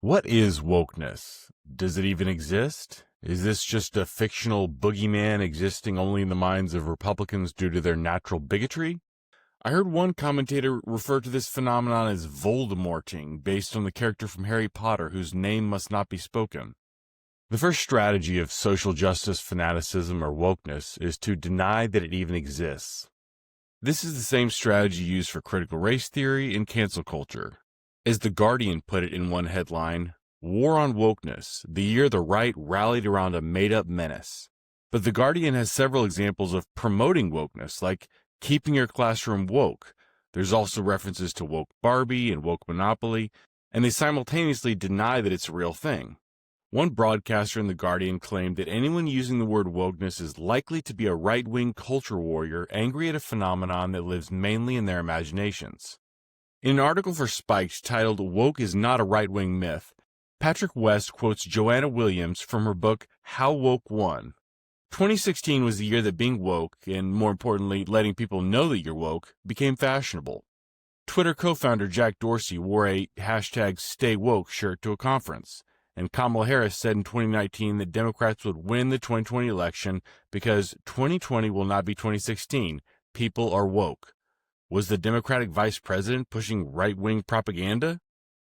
What is wokeness? Does it even exist? Is this just a fictional boogeyman existing only in the minds of Republicans due to their natural bigotry? I heard one commentator refer to this phenomenon as Voldemorting, based on the character from Harry Potter whose name must not be spoken. The first strategy of social justice fanaticism or wokeness is to deny that it even exists. This is the same strategy used for critical race theory and cancel culture. As The Guardian put it in one headline, "War on Wokeness, the year the right rallied around a made-up menace." But The Guardian has several examples of promoting wokeness, like keeping your classroom woke. There's also references to woke Barbie and woke Monopoly, and they simultaneously deny that it's a real thing. One broadcaster in The Guardian claimed that anyone using the word wokeness is likely to be a right-wing culture warrior angry at a phenomenon that lives mainly in their imaginations. In an article for Spiked titled "Woke is Not a Right-Wing Myth," Patrick West quotes Joanna Williams from her book How Woke Won. 2016 was the year that being woke, and more importantly, letting people know that you're woke, became fashionable. Twitter co-founder Jack Dorsey wore a #StayWoke shirt to a conference, and Kamala Harris said in 2019 that Democrats would win the 2020 election because 2020 will not be 2016. People are woke. Was the Democratic vice president pushing right-wing propaganda?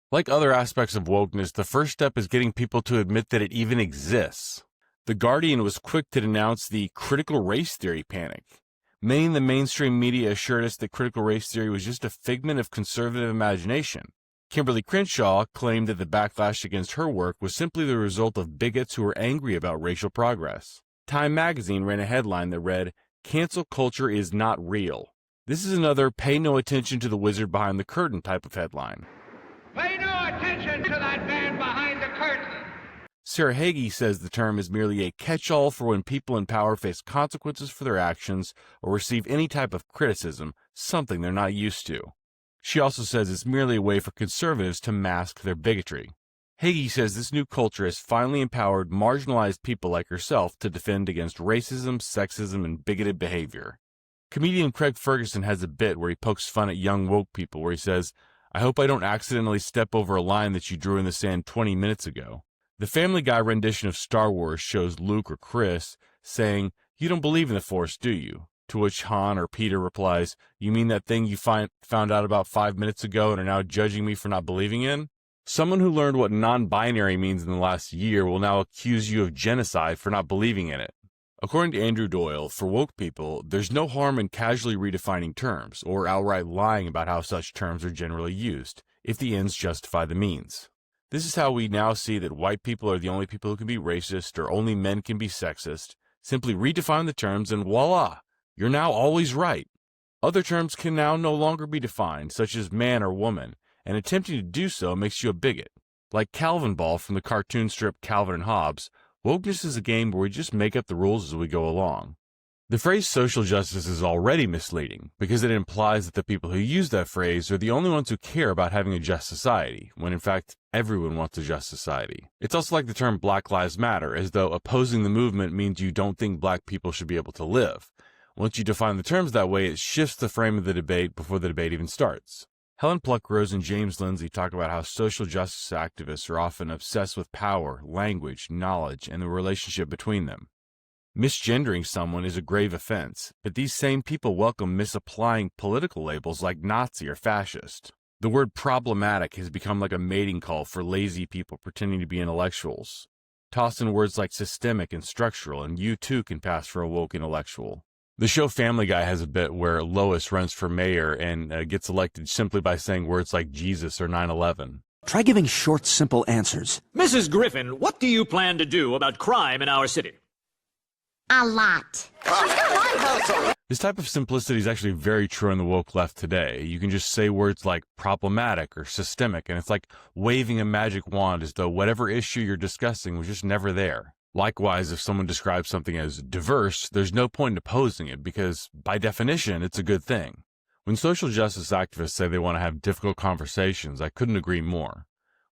Like other aspects of wokeness, the first step is getting people to admit that it even exists. The Guardian was quick to denounce the critical race theory panic. Many in the mainstream media assured us that critical race theory was just a figment of conservative imagination. Kimberly Crenshaw claimed that the backlash against her work was simply the result of bigots who were angry about racial progress. Time magazine ran a headline that read, "Cancel culture is not real." This is another pay no attention to the wizard behind the curtain type of headline. Pay no attention to that man behind the curtain. Sarah Hagee says the term is merely a catch-all for when people in power face consequences for their actions or receive any type of criticism, something they're not used to. She also says it's merely a way for conservatives to mask their bigotry. Hagee says this new culture has finally empowered marginalized people like herself to defend against racism, sexism, and bigoted behavior. Comedian Craig Ferguson has a bit where he pokes fun at young woke people where he says, "I hope I don't accidentally step over a line that you drew in the sand 20 minutes ago." The Family Guy rendition of Star Wars shows Luke or Chris saying, "You don't believe in the Force, do you?" To which Han or Peter replies, "You mean that thing you found out about 5 minutes ago and are now judging me for not believing in?" Someone who learned what non-binary means in the last year will now accuse you of genocide for not believing in it. According to Andrew Doyle, for woke people, there's no harm in casually redefining terms or outright lying about how such terms are generally used, if the ends justify the means. This is how we now see that white people are the only people who can be racist or only men can be sexist. Simply redefine the terms and voila, you're now always right. Other terms can now no longer be defined, such as man or woman, and attempting to do so makes you a bigot. Like Calvin Ball from the cartoon strip Calvin and Hobbes, wokeness is a game where we just make up the rules as we go along. The phrase social justice is already misleading because it implies that the people who use that phrase are the only ones who care about having a just society, when in fact everyone wants a just society. It's also like the term Black Lives Matter, as though opposing the movement means you don't think black people should be able to live. Once you define the terms that way, it shifts the frame of the debate before the debate even starts. Helen Pluckrose and James Lindsay talk about how social justice activists are often obsessed with power, language, knowledge, and the relationship between them. Misgendering someone is a grave offense, but these same people welcome misapplying political labels like Nazi or fascist. The word problematic has become like a mating call for lazy people pretending to be intellectuals. Toss in words like systemic and structural, and you too can pass for a woke intellectual. The show Family Guy has a bit where Lois runs for mayor and gets elected simply by saying words like Jesus or 9/11. Try giving short, simple answers. Mrs. Griffin, what do you plan to do about crime in our city? A lot. This type of simplicity is actually very true in the woke left today. You can just say words like problematic or systemic, and it's like waving a magic wand as though whatever issue you're discussing was just never there. Likewise, if someone describes something as diverse, there's no point in opposing it because, by definition, it's a good thing. When social justice activists say they want to have difficult conversations, I couldn't agree more.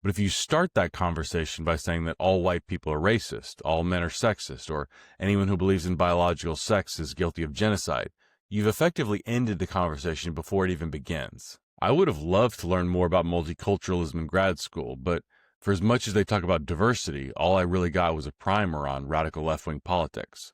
But if you start that conversation by saying that all white people are racist, all men are sexist, or anyone who believes in biological sex is guilty of genocide, you've effectively ended the conversation before it even begins. I would have loved to learn more about multiculturalism in grad school, but For as much as they talk about diversity, all I really got was a primer on radical left-wing politics.